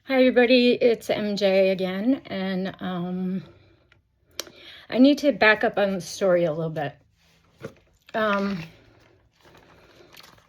Hi everybody, it's MJ again, and I need to back up on the story a little bit.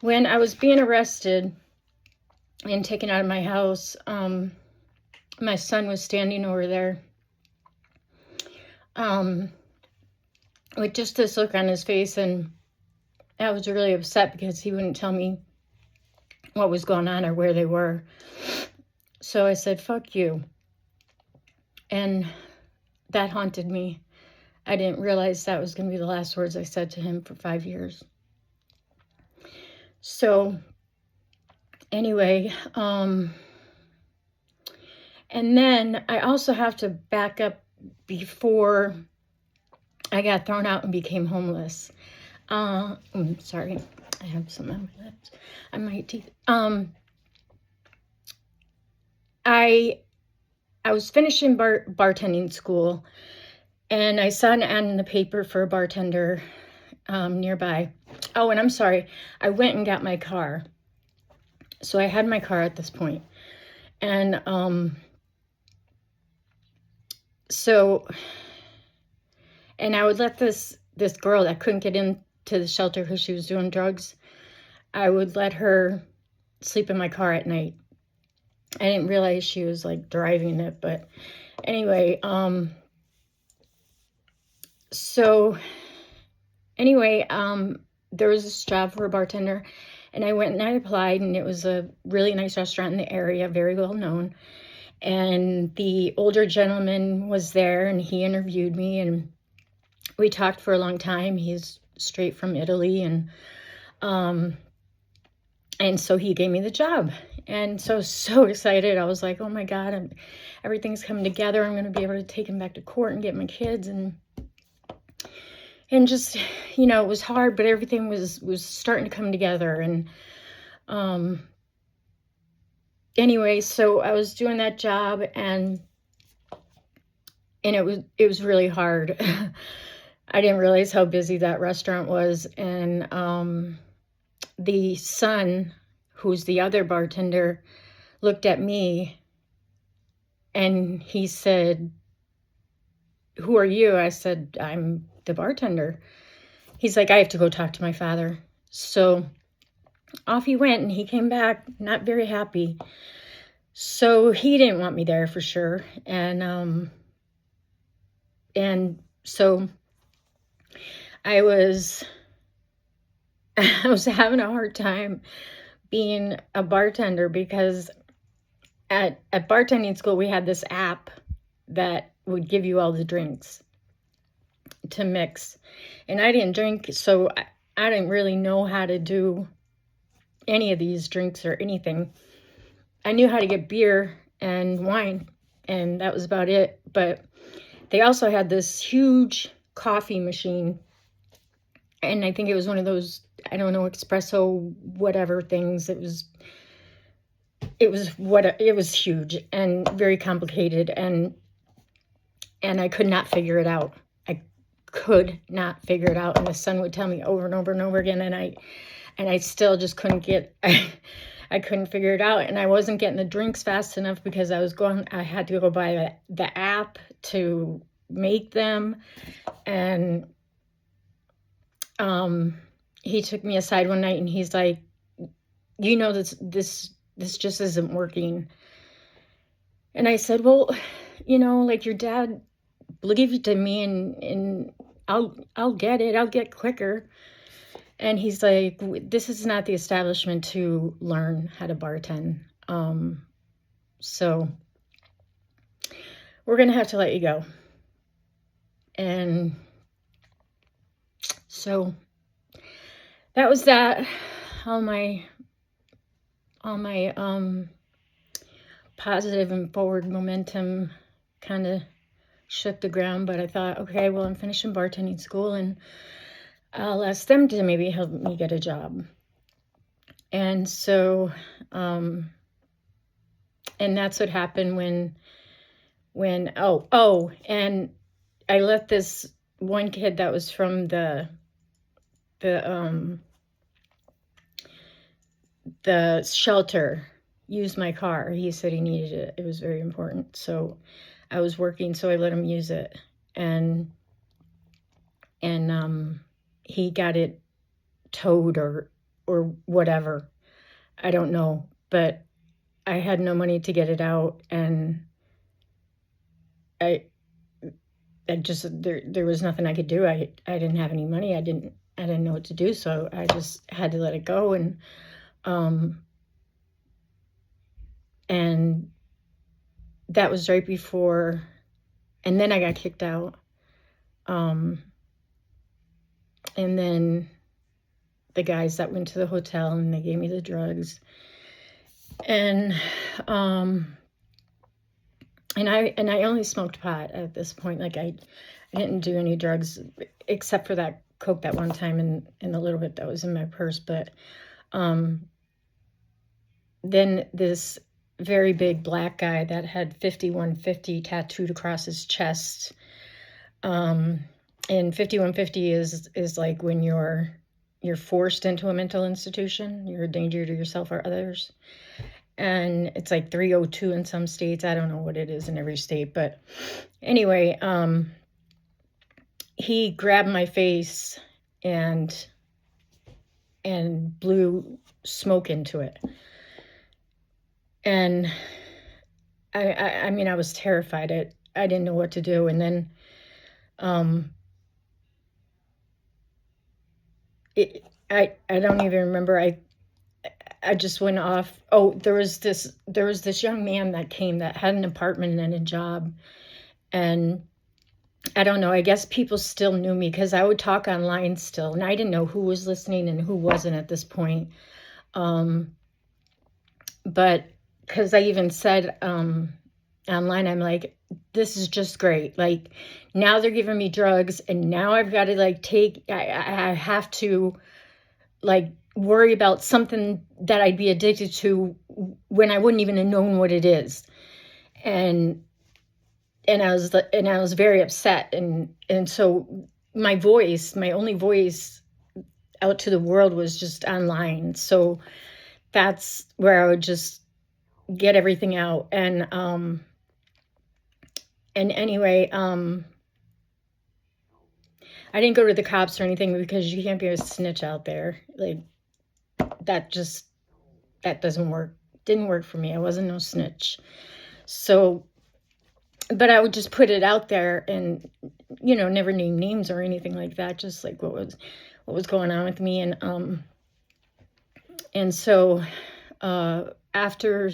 When I was being arrested and taken out of my house, my son was standing over there with just this look on his face, and I was really upset because he wouldn't tell me what was going on or where they were. So I said, "Fuck you." And that haunted me. I didn't realize that was going to be the last words I said to him for 5 years. So anyway, and then I also have to back up before I got thrown out and became homeless. Sorry, I have some on my lips, on my teeth. I was finishing bartending school, and I saw an ad in the paper for a bartender nearby. Oh, and I'm sorry, I went and got my car. So I had my car at this point. And and I would let this girl that couldn't get into the shelter because she was doing drugs, I would let her sleep in my car at night. I didn't realize she was like driving it, but anyway, there was this job for a bartender, and I went and I applied, and it was a really nice restaurant in the area, very well known. And the older gentleman was there, and he interviewed me, and we talked for a long time. He's straight from Italy, and so he gave me the job. And so excited. I was like, oh my God, everything's coming together. I'm going to be able to take him back to court and get my kids. And just, it was hard, but everything was starting to come together. And anyway, so I was doing that job, and it was really hard. I didn't realize how busy that restaurant was. And the son, who's the other bartender, looked at me and he said, "Who are you?" I said, "I'm the bartender." He's like, "I have to go talk to my father." So off he went, and he came back not very happy. So he didn't want me there for sure. And so I was having a hard time being a bartender, because at bartending school we had this app that would give you all the drinks to mix, and I didn't drink, so I didn't really know how to do any of these drinks or anything. I knew how to get beer and wine, and that was about it. But they also had this huge coffee machine, and I think it was one of those, I don't know, espresso whatever things. It was huge and very complicated, and I could not figure it out. I could not figure it out, and the son would tell me over and over and over again, and I still just couldn't get I couldn't figure it out. And I wasn't getting the drinks fast enough because I had to go buy the app to make them. And he took me aside one night, and he's like, this just isn't working. And I said, well, like, your dad gave it to me, and I'll get it. I'll get quicker. And he's like, this is not the establishment to learn how to bartend. So we're going to have to let you go. And so that was that. All my positive and forward momentum kind of shook the ground. But I thought, okay, well, I'm finishing bartending school, and I'll ask them to maybe help me get a job. And so, and that's what happened when, and I let this one kid that was from the shelter use my car. He said he needed it. It was very important. So I was working, so I let him use it. And he got it towed or whatever. I don't know, but I had no money to get it out, and I just there was nothing I could do. I didn't have any money. I didn't know what to do, so I just had to let it go. And that was right before, and then I got kicked out. And then the guys that went to the hotel and they gave me the drugs. And I only smoked pot at this point. Like I didn't do any drugs except for that coke that one time and the little bit that was in my purse. But then this very big black guy that had 5150 tattooed across his chest. And 5150 is like when you're forced into a mental institution, you're a danger to yourself or others. And it's like 302 in some states. I don't know what it is in every state, but anyway, he grabbed my face and blew smoke into it. And I mean, I was terrified. I didn't know what to do. And then I don't even remember. I just went off. Oh, there was this young man that came that had an apartment and a job. And I don't know, I guess people still knew me because I would talk online still. And I didn't know who was listening and who wasn't at this point. But because I even said online, I'm like, this is just great. Like, now they're giving me drugs, and now I've got to like I have to like worry about something that I'd be addicted to when I wouldn't even have known what it is. And I was very upset. And so my only voice out to the world was just online. So that's where I would just get everything out. And anyway, I didn't go to the cops or anything because you can't be a snitch out there. Like, that doesn't work. Didn't work for me. I wasn't no snitch. So, but I would just put it out there and, never name names or anything like that. Just like what was going on with me. And so, after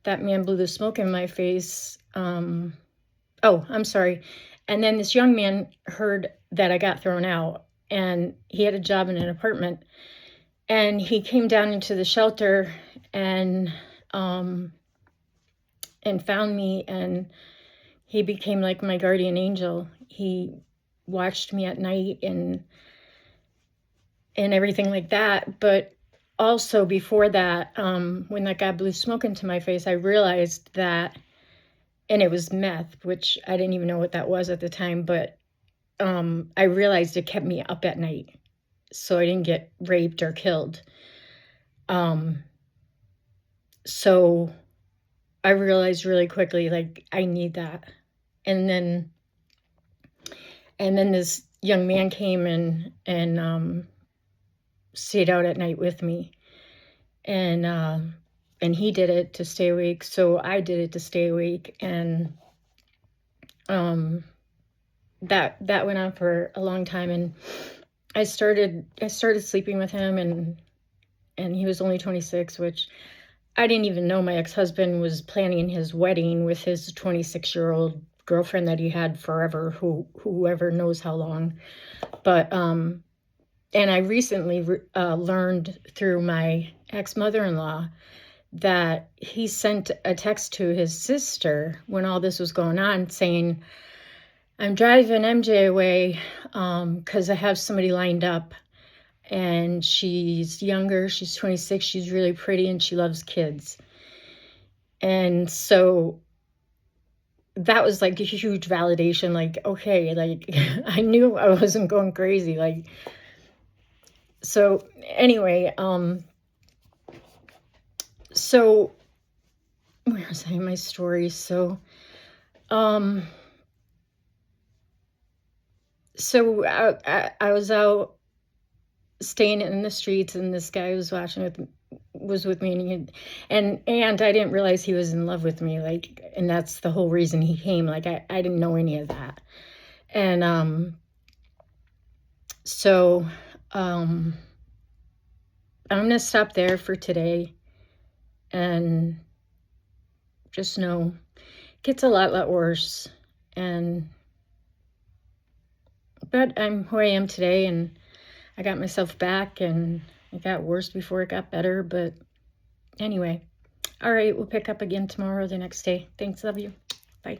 that man blew the smoke in my face, I'm sorry. And then this young man heard that I got thrown out, and he had a job in an apartment, and he came down into the shelter and found me, and he became like my guardian angel. He watched me at night and everything like that. But also before that, when that guy blew smoke into my face, I realized that, and it was meth, which I didn't even know what that was at the time, but I realized it kept me up at night, so I didn't get raped or killed. So I realized really quickly, like, I need that. And then this young man came and stayed out at night with me. And he did it to stay awake. So I did it to stay awake. And that went on for a long time. And I started sleeping with him, and he was only 26, which I didn't even know my ex-husband was planning his wedding with his 26-year-old girlfriend that he had forever, whoever knows how long. But and I recently learned through my ex-mother-in-law that he sent a text to his sister when all this was going on saying, I'm driving MJ away because I have somebody lined up, and she's younger, she's 26, she's really pretty, and she loves kids. And so that was like a huge validation, like, okay, like I knew I wasn't going crazy. Like, so anyway, So, where was I in my story? So I was out staying in the streets, and this guy was was with me, and and I didn't realize he was in love with me, like, and that's the whole reason he came. Like, I didn't know any of that. And so I'm gonna stop there for today, and just know it gets a lot worse. But I'm who I am today, and I got myself back, and it got worse before it got better. But anyway, all right, we'll pick up again tomorrow, the next day. Thanks, love you. Bye.